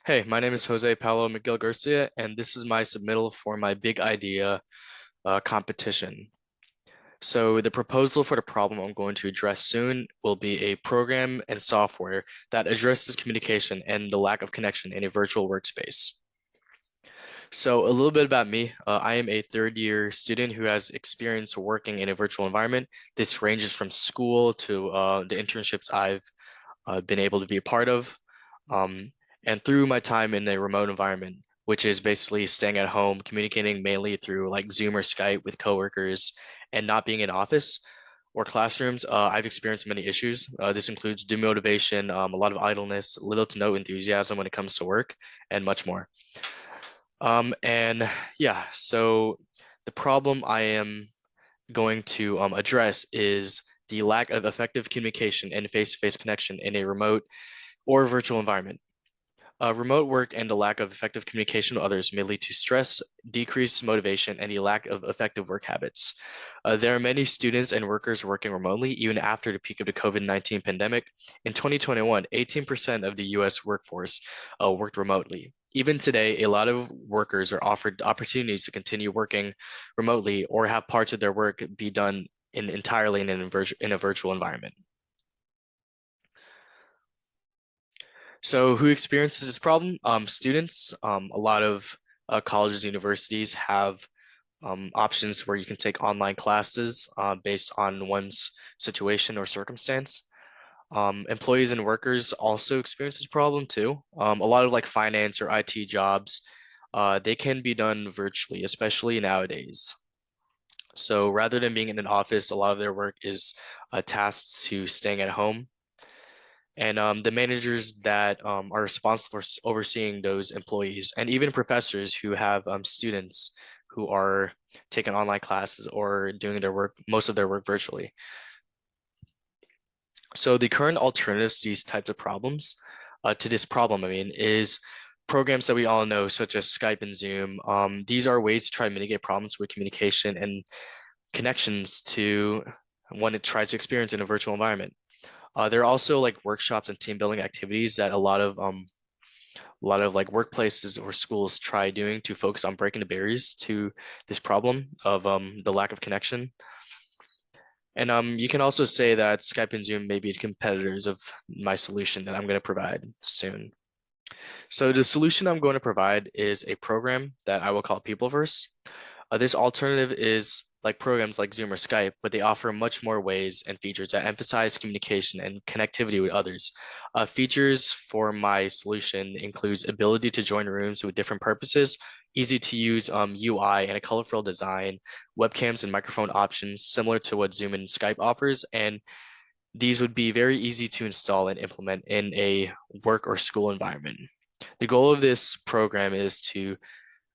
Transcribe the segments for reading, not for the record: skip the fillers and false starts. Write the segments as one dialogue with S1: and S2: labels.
S1: Hey, my name is Paolo Miguel Garcia, and this is my submittal for my big idea competition. So the proposal for the problem I'm going to address soon will be a program and software that addresses communication and the lack of connection in a virtual workspace. So a little bit about me. I am a third year student who has experience working in a virtual environment. This ranges from school to the internships I've been able to be a part of. Um, and through my time in a remote environment, which is basically staying at home, communicating mainly through like Zoom or Skype with coworkers, and not being in office or classrooms, I've experienced many issues. This includes demotivation, a lot of idleness, little to no enthusiasm when it comes to work, and much more. And yeah, so the problem I am going to address is the lack of effective communication and face-to-face connection in a remote or virtual environment. Remote work and the lack of effective communication with others may lead to stress, decreased motivation, and a lack of effective work habits. There are many students and workers working remotely even after the peak of the COVID-19 pandemic. In 2021, 18% of the US workforce worked remotely. Even today, a lot of workers are offered opportunities to continue working remotely or have parts of their work be done entirely in a virtual environment. So who experiences this problem? Students. A lot of colleges and universities have options where you can take online classes based on one's situation or circumstance. Employees and workers also experience this problem too. A lot of like finance or IT jobs, they can be done virtually, especially nowadays. So rather than being in an office, a lot of their work is tasked to staying at home. And the managers that are responsible for overseeing those employees, and even professors who have students who are taking online classes or doing their work, most of their work virtually. So the current alternatives to these types of problems, to this problem, I mean, is programs that we all know, such as Skype and Zoom. These are ways to try to mitigate problems with communication and connections to one it tries to experience in a virtual environment. There are also like workshops and team building activities that a lot of like workplaces or schools try doing to focus on breaking the barriers to this problem of the lack of connection. And you can also say that Skype and Zoom may be competitors of my solution that I'm going to provide soon. So the solution I'm going to provide is a program that I will call Peopleverse. This alternative is like programs like Zoom or Skype, but they offer much more ways and features that emphasize communication and connectivity with others. Features for my solution includes ability to join rooms with different purposes, easy to use UI and a colorful design, webcams and microphone options similar to what Zoom and Skype offers, and these would be very easy to install and implement in a work or school environment. The goal of this program is to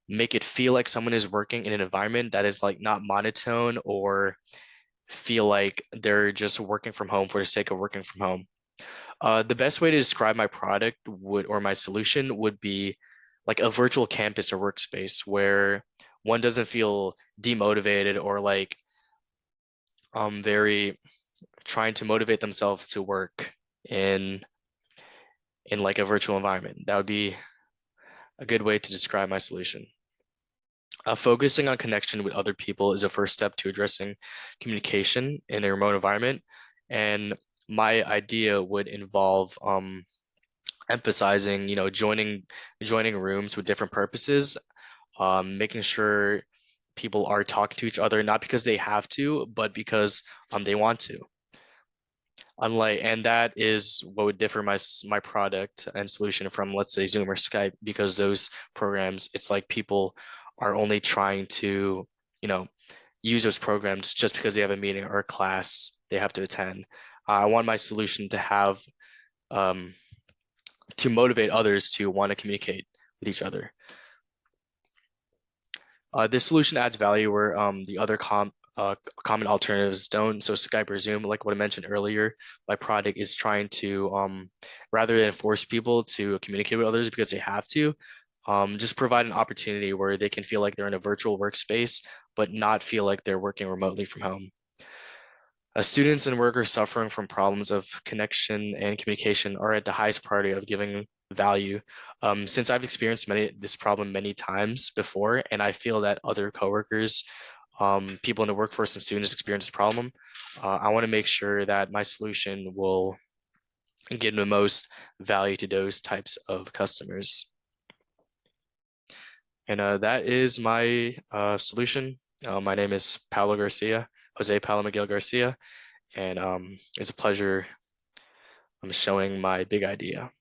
S1: make it feel like someone is working in an environment that is like not monotone or feel like they're just working from home for the sake of working from home. The best way to describe my product would or my solution would be like a virtual campus or workspace where one doesn't feel demotivated or like very trying to motivate themselves to work in in like a virtual environment. That would be a good way to describe my solution. Focusing on connection with other people is a first step to addressing communication in a remote environment. And my idea would involve emphasizing, joining rooms with different purposes, making sure people are talking to each other, not because they have to, but because they want to. And that is what would differ my product and solution from, let's say, Zoom or Skype, because those programs, it's like people are only trying to, you know, use those programs just because they have a meeting or a class they have to attend. I want my solution to have um, to motivate others to want to communicate with each other. This solution adds value where the other common alternatives don't. So Skype or Zoom, like what I mentioned earlier, my product is trying to rather than force people to communicate with others because they have to, just provide an opportunity where they can feel like they're in a virtual workspace, but not feel like they're working remotely from home. Students and workers suffering from problems of connection and communication are at the highest priority of giving value. Since I've experienced this problem many times before, and I feel that other coworkers, people in the workforce and students experience this problem, I want to make sure that my solution will give the most value to those types of customers. And that is my solution. My name is Paolo Garcia, Jose Paolo Miguel Garcia, and it's a pleasure showing my big idea.